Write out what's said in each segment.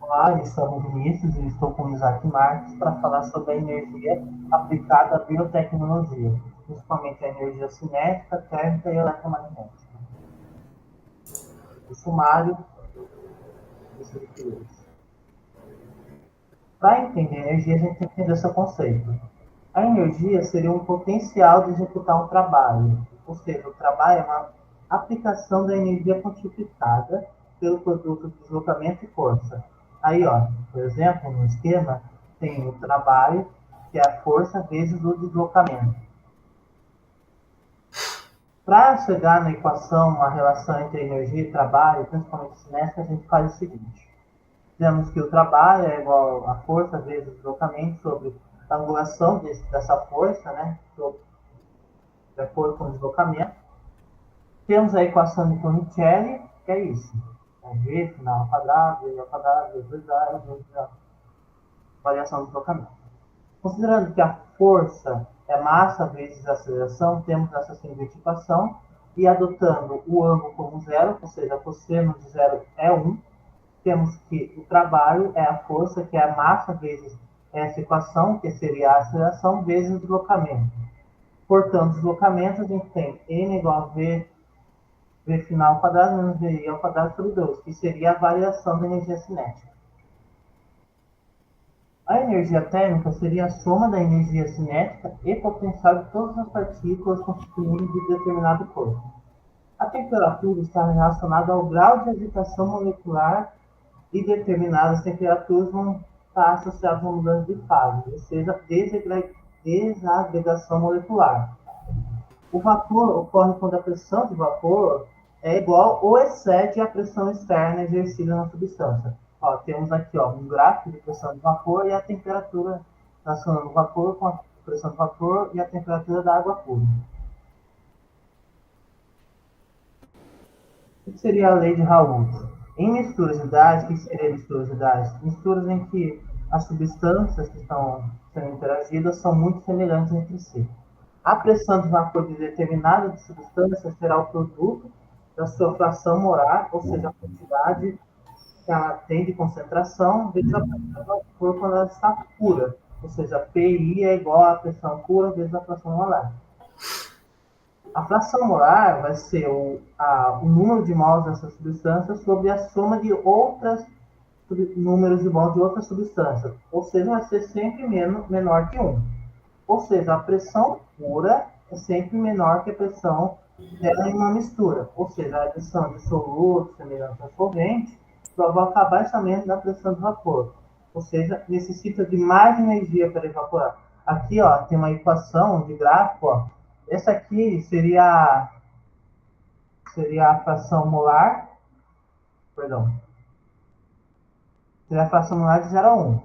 Olá, eu sou o Vinícius e estou com o Isaac Marques para falar sobre a energia aplicada à biotecnologia, principalmente a energia cinética, térmica e eletromagnética. O sumário dos referidos. Para entender energia, a gente tem que entender seu conceito. A energia seria um potencial de executar um trabalho, ou seja, o trabalho é uma aplicação da energia quantificada pelo produto de deslocamento e força. Aí, ó, por exemplo, no esquema, tem o trabalho, que é a força vezes o deslocamento. Para chegar na equação, a relação entre energia e trabalho, principalmente cinética, a gente faz o seguinte. Temos que o trabalho é igual a força vezes o deslocamento sobre a angulação dessa força, né? De acordo com o deslocamento. Temos a equação de Torricelli, que é isso. É G, final ao quadrado, V ao quadrado, V 2A, V 2A. Variação do deslocamento. Considerando que a força é massa vezes aceleração, temos essa seguinte equação, e adotando o ângulo como zero, ou seja, cosseno de zero é 1, temos que o trabalho é a força, que é a massa vezes essa equação, que seria a aceleração, vezes o deslocamento. Portanto, deslocamento, a gente tem n igual a v final ao quadrado menos vi ao quadrado sobre 2, que seria a variação da energia cinética. A energia térmica seria a soma da energia cinética e potencial de todas as partículas constituindo de determinado corpo. A temperatura está relacionada ao grau de agitação molecular e determinadas temperaturas vão estar associadas a mudança de fase, ou seja, desagregação molecular. O vapor ocorre quando a pressão de vapor é igual ou excede a pressão externa exercida na substância. Ó, temos aqui um gráfico de pressão de vapor e a temperatura relacionando o vapor com a pressão de vapor e a temperatura da água pura. O que seria a lei de Raoult? Em misturosidade, o que seria misturosidade? Misturas em que as substâncias que estão sendo interagidas são muito semelhantes entre si. A pressão de vapor de determinada substância será o produto da sua fração molar, ou seja, a quantidade que ela tem de concentração, vezes a pressão de vapor quando ela está pura. Ou seja, PI é igual à pressão pura vezes a fração molar. A fração molar vai ser o número de mols dessa substância sobre a soma de outras números de mols de outras substâncias. Ou seja, vai ser sempre menor que 1. Ou seja, a pressão pura é sempre menor que a pressão dela em uma mistura. Ou seja, a adição de soluto semelhante ao solvente provoca abaixamento da pressão de vapor. Ou seja, necessita de mais energia para evaporar. Aqui, ó, tem uma equação de gráfico, ó. Essa aqui seria a fração molar, perdão, seria a fração molar de 0 a 1.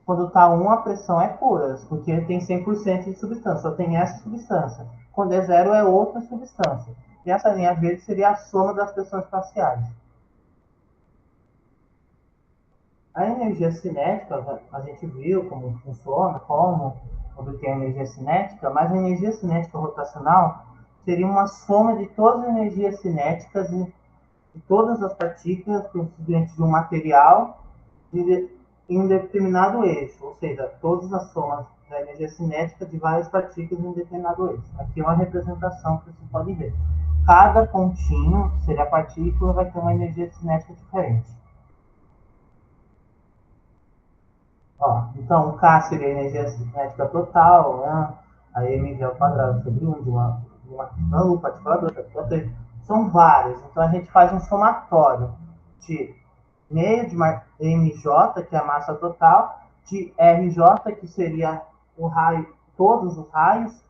Quando está 1, a pressão é pura, porque tem 100% de substância, só tem essa substância. Quando é 0, é outra substância. E essa linha verde seria a soma das pressões parciais. A energia cinética, a gente viu como funciona, como obter a energia cinética, mas a energia cinética rotacional seria uma soma de todas as energias cinéticas de todas as partículas dentro de um material em um determinado eixo, ou seja, todas as somas da energia cinética de várias partículas em um determinado eixo. Aqui é uma representação que você pode ver. Cada pontinho, que seria a partícula, vai ter uma energia cinética diferente. Ó, então, K seria a energia cinética total, né? A mv ao quadrado sobre 1 de uma lupa de são várias. Então, a gente faz um somatório de meio de mj, que é a massa total, de rj, que seria o raio, todos os raios,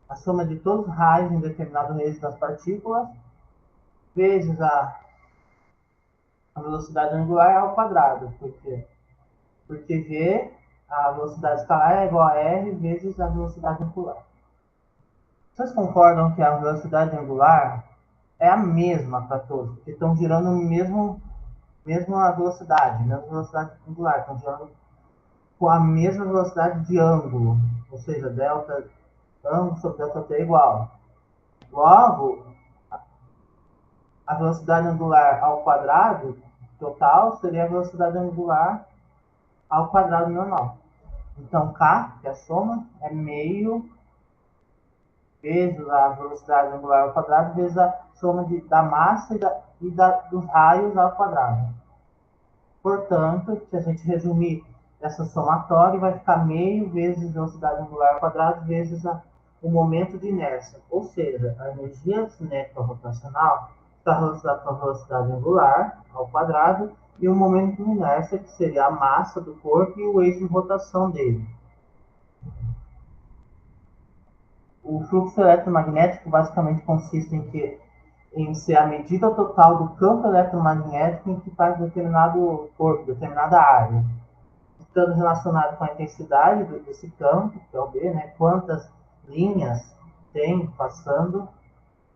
a soma de todos os raios em determinado eixo das partículas, vezes a velocidade angular ao quadrado. Por quê? Porque v, a velocidade escalar, é igual a r vezes a velocidade angular. Vocês concordam que a velocidade angular é a mesma para todos? Porque estão girando mesma velocidade angular, estão girando com a mesma velocidade de ângulo, ou seja, delta, ângulo sobre delta t é igual. Logo, a velocidade angular ao quadrado total seria a velocidade angular ao quadrado normal. Então, K, que é a soma, é meio vezes a velocidade angular ao quadrado vezes a soma da massa dos raios ao quadrado. Portanto, se a gente resumir essa somatória, vai ficar meio vezes velocidade angular ao quadrado vezes o momento de inércia. Ou seja, a energia cinética rotacional está relacionada com a velocidade angular ao quadrado e o momento de inércia, que seria a massa do corpo e o eixo de rotação dele. O fluxo eletromagnético basicamente consiste em ser a medida total do campo eletromagnético em que faz determinado corpo, determinada área, estando relacionado com a intensidade desse campo, que é o B, né? Quantas linhas tem passando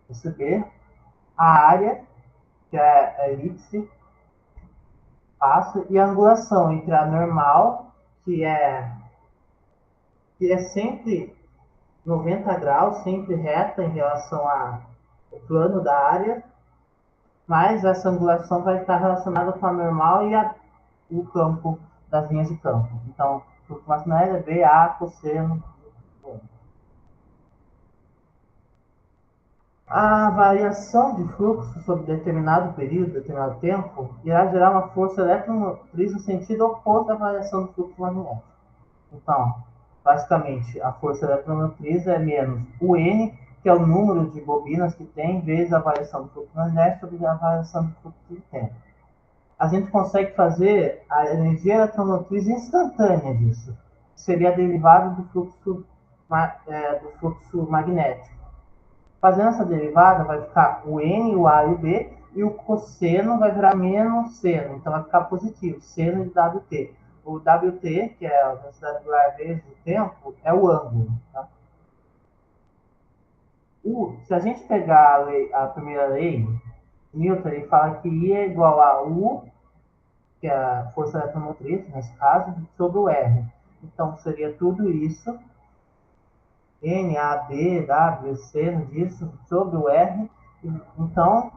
esse B, a área, que é a elipse, passa, e a angulação entre a normal, que é sempre 90 graus, sempre reta em relação ao plano da área, mas essa angulação vai estar relacionada com a normal e o campo das linhas de campo. Então, o fluxo é BA cosseno. A variação de fluxo sobre determinado período, determinado tempo, irá gerar uma força eletromotriz no sentido oposto à variação do fluxo magnético. Então, basicamente, a força eletromotriz é menos o N, que é o número de bobinas que tem, vezes a variação do fluxo magnético sobre a variação do fluxo de tempo. A gente consegue fazer a energia eletromotriz instantânea disso, que seria a derivada do fluxo magnético. Fazendo essa derivada, vai ficar o N, o A e o B, e o cosseno vai virar menos seno, então vai ficar positivo, seno de WT. O WT, que é a velocidade angular vezes o tempo, é o ângulo. Tá? Se a gente pegar a primeira lei, Newton ele fala que I é igual a U, que é a força eletromotriz, nesse caso, sobre o R. Então, seria tudo isso, N, A, B, W, seno disso, sobre o R. Então,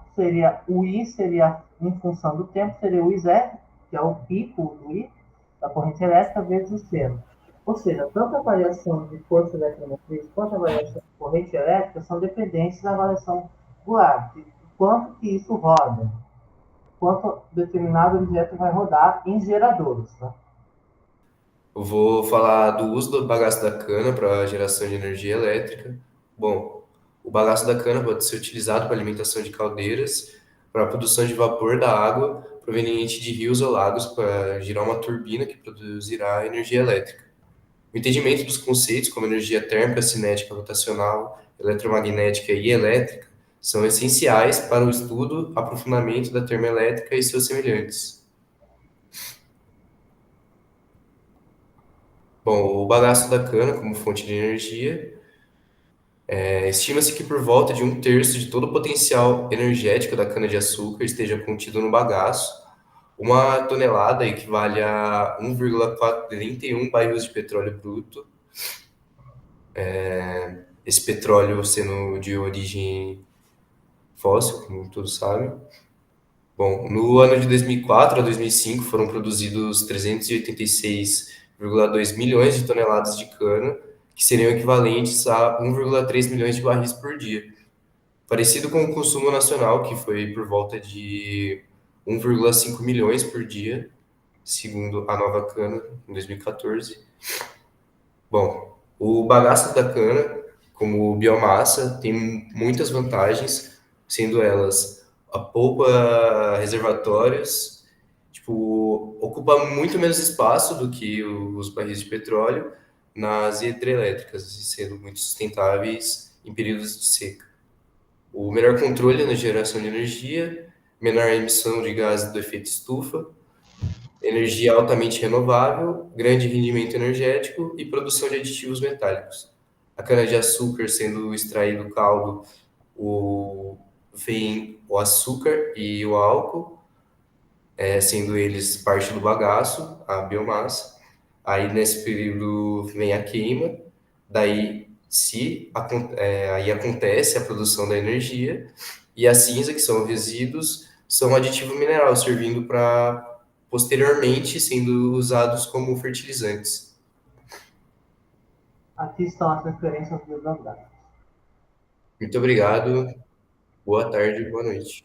o I seria, em função do tempo, seria o I0, que é o pico do I, da corrente elétrica, vezes o seno. Ou seja, tanto a variação de força eletromotriz quanto a variação de corrente elétrica são dependentes da variação angular, de quanto que isso roda, quanto determinado objeto vai rodar em geradores. Tá? Eu vou falar do uso do bagaço da cana para geração de energia elétrica. Bom, o bagaço da cana pode ser utilizado para alimentação de caldeiras, para a produção de vapor da água proveniente de rios ou lagos para girar uma turbina que produzirá energia elétrica. O entendimento dos conceitos como energia térmica, cinética, rotacional, eletromagnética e elétrica são essenciais para o estudo, aprofundamento da termoelétrica e seus semelhantes. Bom, o bagaço da cana como fonte de energia, estima-se que por volta de 1/3 de todo o potencial energético da cana-de-açúcar esteja contido no bagaço. Uma tonelada equivale a 1,41 barris de petróleo bruto. Esse petróleo sendo de origem fóssil, como todos sabem. Bom, no ano de 2004 a 2005 foram produzidos 386,2 milhões de toneladas de cana, que seriam equivalentes a 1,3 milhões de barris por dia. Parecido com o consumo nacional, que foi por volta de 1,5 milhões por dia, segundo a Nova Cana, em 2014. Bom, o bagaço da cana, como biomassa, tem muitas vantagens, sendo elas a polpa reservatórios, tipo, ocupa muito menos espaço do que os barris de petróleo nas hidrelétricas, sendo muito sustentáveis em períodos de seca. O melhor controle na geração de energia, menor emissão de gases do efeito estufa, energia altamente renovável, grande rendimento energético e produção de aditivos metálicos. A cana-de-açúcar sendo extraído o caldo, vem o açúcar e o álcool, sendo eles parte do bagaço, a biomassa. Aí nesse período vem a queima, daí aí acontece a produção da energia, e a cinza, que são resíduos, são aditivo mineral, servindo para posteriormente sendo usados como fertilizantes. Aqui estão as referências bibliográficas. Muito obrigado, boa tarde, boa noite.